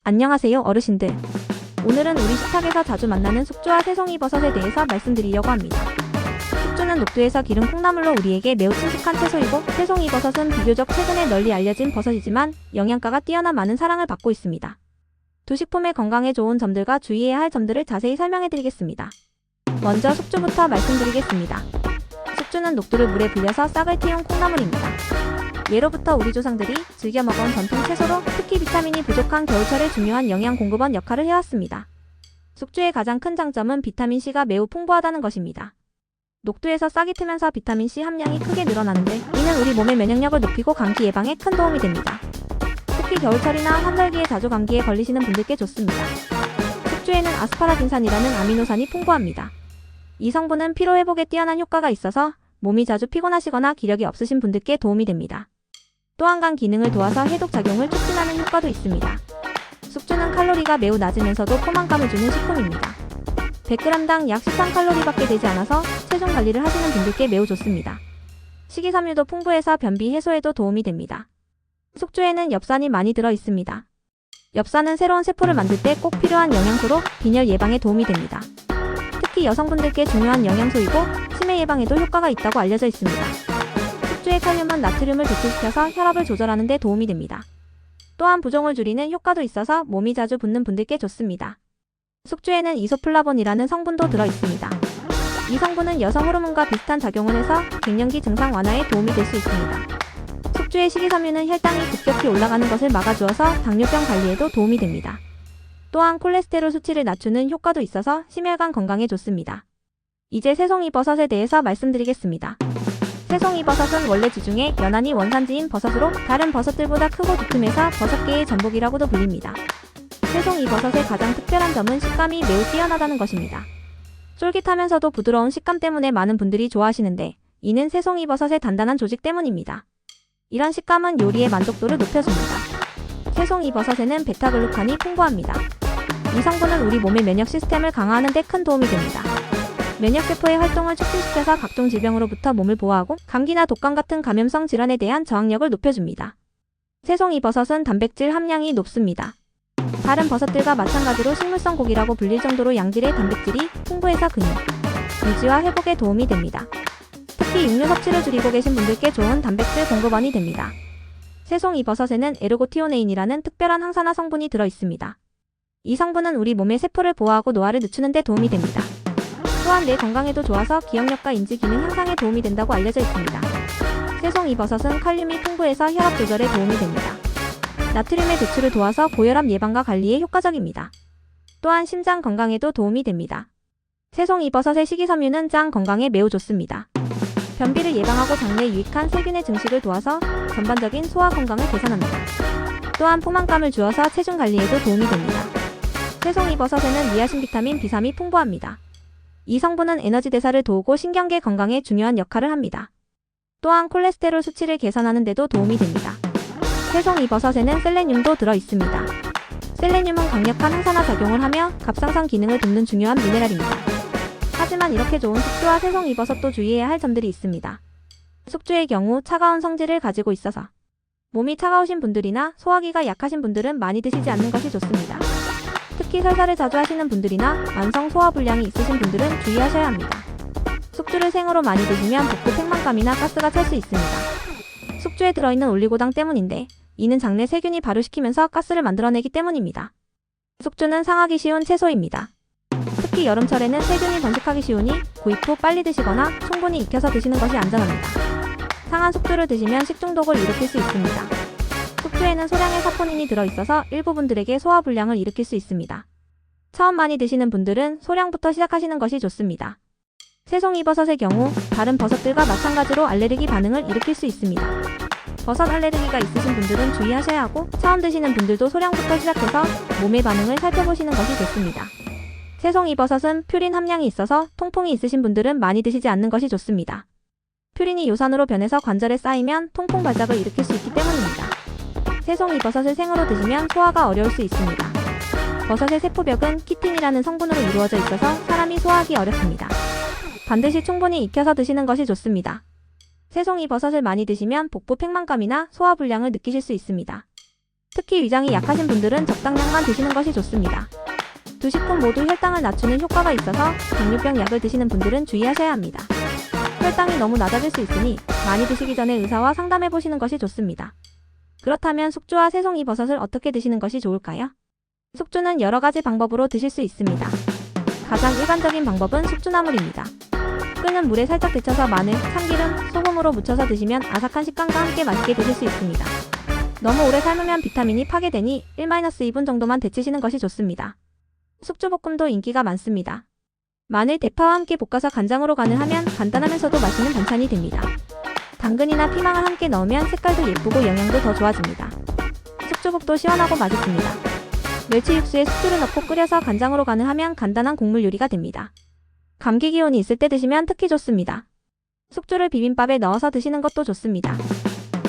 안녕하세요 어르신들. 오늘은 우리 식탁에서 자주 만나는 숙주와 새송이버섯에 대해서 말씀드리려고 합니다. 숙주는 녹두에서 기른 콩나물로 우리에게 매우 친숙한 채소이고 새송이버섯은 비교적 최근에 널리 알려진 버섯이지만 영양가가 뛰어나 많은 사랑을 받고 있습니다. 두 식품의 건강에 좋은 점들과 주의해야 할 점들을 자세히 설명해드리겠습니다. 먼저 숙주부터 말씀드리겠습니다. 숙주는 녹두를 물에 불려서 싹을 틔운 콩나물입니다. 예로부터 우리 조상들이 즐겨 먹은 전통 채소로 특히 비타민이 부족한 겨울철에 중요한 영양 공급원 역할을 해왔습니다. 숙주의 가장 큰 장점은 비타민C가 매우 풍부하다는 것입니다. 녹두에서 싹이 트면서 비타민C 함량이 크게 늘어나는데 이는 우리 몸의 면역력을 높이고 감기 예방에 큰 도움이 됩니다. 특히 겨울철이나 환절기에 자주 감기에 걸리시는 분들께 좋습니다. 숙주에는 아스파라긴산이라는 아미노산이 풍부합니다. 이 성분은 피로회복에 뛰어난 효과가 있어서 몸이 자주 피곤하시거나 기력이 없으신 분들께 도움이 됩니다. 또한 간 기능을 도와서 해독작용을 촉진하는 효과도 있습니다. 숙주는 칼로리가 매우 낮으면서도 포만감을 주는 식품입니다. 100g당 약 13칼로리밖에 되지 않아서 체중 관리를 하시는 분들께 매우 좋습니다. 식이섬유도 풍부해서 변비 해소에도 도움이 됩니다. 숙주에는 엽산이 많이 들어 있습니다. 엽산은 새로운 세포를 만들 때 꼭 필요한 영양소로 빈혈 예방에 도움이 됩니다. 특히 여성분들께 중요한 영양소이고 치매 예방에도 효과가 있다고 알려져 있습니다. 숙주의 칼륨은 나트륨을 배출시켜서 혈압을 조절하는 데 도움이 됩니다. 또한 부종을 줄이는 효과도 있어서 몸이 자주 붓는 분들께 좋습니다. 숙주에는 이소플라본이라는 성분도 들어 있습니다. 이 성분은 여성 호르몬과 비슷한 작용을 해서 갱년기 증상 완화에 도움이 될 수 있습니다. 숙주의 식이섬유는 혈당이 급격히 올라가는 것을 막아주어서 당뇨병 관리에도 도움이 됩니다. 또한 콜레스테롤 수치를 낮추는 효과도 있어서 심혈관 건강에 좋습니다. 이제 새송이버섯에 대해서 말씀드리겠습니다. 새송이버섯은 원래 지중해 연안이 원산지인 버섯으로 다른 버섯들보다 크고 두툼해서 버섯계의 전복이라고도 불립니다. 새송이버섯의 가장 특별한 점은 식감이 매우 뛰어나다는 것입니다. 쫄깃하면서도 부드러운 식감 때문에 많은 분들이 좋아하시는데 이는 새송이버섯의 단단한 조직 때문입니다. 이런 식감은 요리의 만족도를 높여줍니다. 새송이버섯에는 베타글루칸이 풍부합니다. 이 성분은 우리 몸의 면역 시스템을 강화하는 데 큰 도움이 됩니다. 면역세포의 활동을 촉진시켜서 각종 질병으로부터 몸을 보호하고 감기나 독감 같은 감염성 질환에 대한 저항력을 높여줍니다. 새송이버섯은 단백질 함량이 높습니다. 다른 버섯들과 마찬가지로 식물성 고기라고 불릴 정도로 양질의 단백질이 풍부해서 근육 유지와 회복에 도움이 됩니다. 특히 육류 섭취를 줄이고 계신 분들께 좋은 단백질 공급원이 됩니다. 새송이버섯에는 에르고티오네인이라는 특별한 항산화 성분이 들어 있습니다. 이 성분은 우리 몸의 세포를 보호하고 노화를 늦추는 데 도움이 됩니다. 또한 뇌 건강에도 좋아서 기억력과 인지 기능 향상에 도움이 된다고 알려져 있습니다. 새송이버섯은 칼륨이 풍부해서 혈압 조절에 도움이 됩니다. 나트륨의 배출을 도와서 고혈압 예방과 관리에 효과적입니다. 또한 심장 건강에도 도움이 됩니다. 새송이버섯의 식이섬유는 장 건강에 매우 좋습니다. 변비를 예방하고 장내에 유익한 세균의 증식을 도와서 전반적인 소화 건강을 개선합니다. 또한 포만감을 주어서 체중 관리에도 도움이 됩니다. 새송이버섯에는 니아신 비타민 B3이 풍부합니다. 이 성분은 에너지 대사를 도우고 신경계 건강에 중요한 역할을 합니다. 또한 콜레스테롤 수치를 개선하는 데도 도움이 됩니다. 새송이버섯에는 셀레늄도 들어 있습니다. 셀레늄은 강력한 항산화 작용을 하며 갑상선 기능을 돕는 중요한 미네랄입니다. 하지만 이렇게 좋은 숙주와 새송이버섯도 주의해야 할 점들이 있습니다. 숙주의 경우 차가운 성질을 가지고 있어서 몸이 차가우신 분들이나 소화기가 약하신 분들은 많이 드시지 않는 것이 좋습니다. 특히 설사를 자주 하시는 분들이나 만성 소화불량이 있으신 분들은 주의하셔야 합니다. 숙주를 생으로 많이 드시면 복부 팽만감이나 가스가 찰 수 있습니다. 숙주에 들어있는 올리고당 때문인데 이는 장내 세균이 발효시키면서 가스를 만들어내기 때문입니다. 숙주는 상하기 쉬운 채소입니다. 특히 여름철에는 세균이 번식하기 쉬우니 구입 후 빨리 드시거나 충분히 익혀서 드시는 것이 안전합니다. 상한 숙주를 드시면 식중독을 일으킬 수 있습니다. 숙주에는 소량의 사포닌이 들어있어서 일부 분들에게 소화불량을 일으킬 수 있습니다. 처음 많이 드시는 분들은 소량부터 시작하시는 것이 좋습니다. 새송이버섯의 경우 다른 버섯들과 마찬가지로 알레르기 반응을 일으킬 수 있습니다. 버섯 알레르기가 있으신 분들은 주의하셔야 하고 처음 드시는 분들도 소량부터 시작해서 몸의 반응을 살펴보시는 것이 좋습니다. 새송이버섯은 퓨린 함량이 있어서 통풍이 있으신 분들은 많이 드시지 않는 것이 좋습니다. 퓨린이 요산으로 변해서 관절에 쌓이면 통풍 발작을 일으킬 수 있기 때문입니다. 새송이버섯을 생으로 드시면 소화가 어려울 수 있습니다. 버섯의 세포벽은 키틴이라는 성분으로 이루어져 있어서 사람이 소화하기 어렵습니다. 반드시 충분히 익혀서 드시는 것이 좋습니다. 새송이버섯을 많이 드시면 복부 팽만감이나 소화불량을 느끼실 수 있습니다. 특히 위장이 약하신 분들은 적당량만 드시는 것이 좋습니다. 두 식품 모두 혈당을 낮추는 효과가 있어서 당뇨병 약을 드시는 분들은 주의하셔야 합니다. 혈당이 너무 낮아질 수 있으니 많이 드시기 전에 의사와 상담해 보시는 것이 좋습니다. 그렇다면 숙주와 새송이버섯을 어떻게 드시는 것이 좋을까요? 숙주는 여러 가지 방법으로 드실 수 있습니다. 가장 일반적인 방법은 숙주나물입니다. 끓는 물에 살짝 데쳐서 마늘, 참기름, 소금으로 무쳐서 드시면 아삭한 식감과 함께 맛있게 드실 수 있습니다. 너무 오래 삶으면 비타민이 파괴되니 1-2분 정도만 데치시는 것이 좋습니다. 숙주볶음도 인기가 많습니다. 마늘, 대파와 함께 볶아서 간장으로 간을 하면 간단하면서도 맛있는 반찬이 됩니다. 당근이나 피망을 함께 넣으면 색깔도 예쁘고 영양도 더 좋아집니다. 숙주국도 시원하고 맛있습니다. 멸치 육수에 숙주를 넣고 끓여서 간장으로 간을 하면 간단한 국물 요리가 됩니다. 감기 기운이 있을 때 드시면 특히 좋습니다. 숙주를 비빔밥에 넣어서 드시는 것도 좋습니다.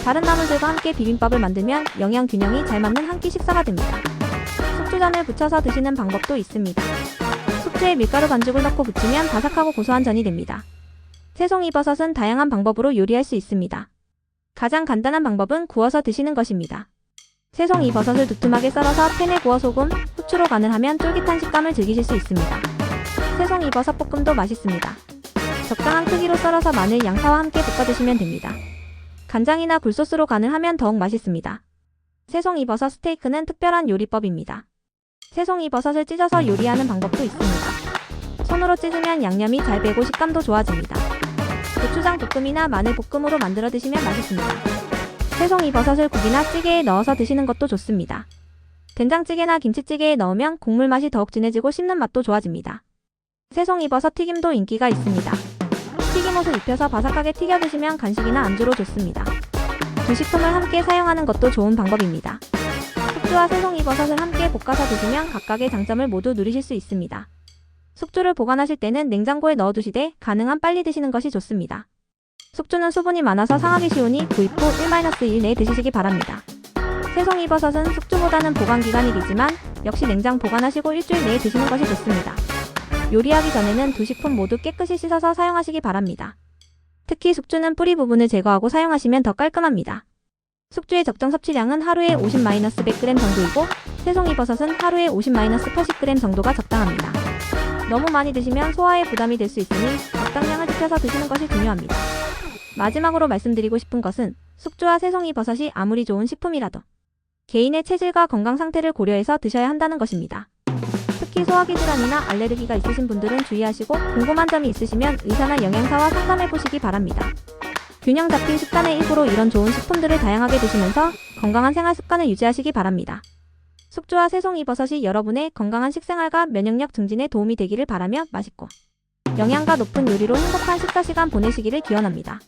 다른 나물들과 함께 비빔밥을 만들면 영양 균형이 잘 맞는 한 끼 식사가 됩니다. 숙주전을 부쳐서 드시는 방법도 있습니다. 숙주에 밀가루 반죽을 넣고 부치면 바삭하고 고소한 전이 됩니다. 새송이버섯은 다양한 방법으로 요리할 수 있습니다. 가장 간단한 방법은 구워서 드시는 것입니다. 새송이버섯을 두툼하게 썰어서 팬에 구워 소금, 후추로 간을 하면 쫄깃한 식감을 즐기실 수 있습니다. 새송이버섯 볶음도 맛있습니다. 적당한 크기로 썰어서 마늘, 양파와 함께 볶아 드시면 됩니다. 간장이나 굴소스로 간을 하면 더욱 맛있습니다. 새송이버섯 스테이크는 특별한 요리법입니다. 새송이버섯을 찢어서 요리하는 방법도 있습니다. 손으로 찢으면 양념이 잘 배고 식감도 좋아집니다. 고추장 볶음이나 마늘 볶음으로 만들어 드시면 맛있습니다. 새송이버섯을 국이나 찌개에 넣어서 드시는 것도 좋습니다. 된장찌개나 김치찌개에 넣으면 국물 맛이 더욱 진해지고 씹는 맛도 좋아집니다. 새송이버섯 튀김도 인기가 있습니다. 튀김옷을 입혀서 바삭하게 튀겨 드시면 간식이나 안주로 좋습니다. 두 식품을 함께 사용하는 것도 좋은 방법입니다. 숙주와 새송이버섯을 함께 볶아서 드시면 각각의 장점을 모두 누리실 수 있습니다. 숙주를 보관하실 때는 냉장고에 넣어두시되 가능한 빨리 드시는 것이 좋습니다. 숙주는 수분이 많아서 상하기 쉬우니 구입 후 1-1 내에 드시기 바랍니다. 새송이버섯은 숙주보다는 보관기간이 길지만 역시 냉장 보관하시고 일주일 내에 드시는 것이 좋습니다. 요리하기 전에는 두 식품 모두 깨끗이 씻어서 사용하시기 바랍니다. 특히 숙주는 뿌리 부분을 제거하고 사용하시면 더 깔끔합니다. 숙주의 적정 섭취량은 하루에 50-100g 정도이고 새송이버섯은 하루에 50-80g 정도가 적당합니다. 너무 많이 드시면 소화에 부담이 될 수 있으니 적당량을 지켜서 드시는 것이 중요합니다. 마지막으로 말씀드리고 싶은 것은 숙주와 새송이버섯이 아무리 좋은 식품이라도 개인의 체질과 건강 상태를 고려해서 드셔야 한다는 것입니다. 특히 소화기 질환이나 알레르기가 있으신 분들은 주의하시고 궁금한 점이 있으시면 의사나 영양사와 상담해보시기 바랍니다. 균형 잡힌 식단의 일부로 이런 좋은 식품들을 다양하게 드시면서 건강한 생활 습관을 유지하시기 바랍니다. 숙주와 새송이버섯이 여러분의 건강한 식생활과 면역력 증진에 도움이 되기를 바라며 맛있고 영양가 높은 요리로 행복한 식사 시간 보내시기를 기원합니다.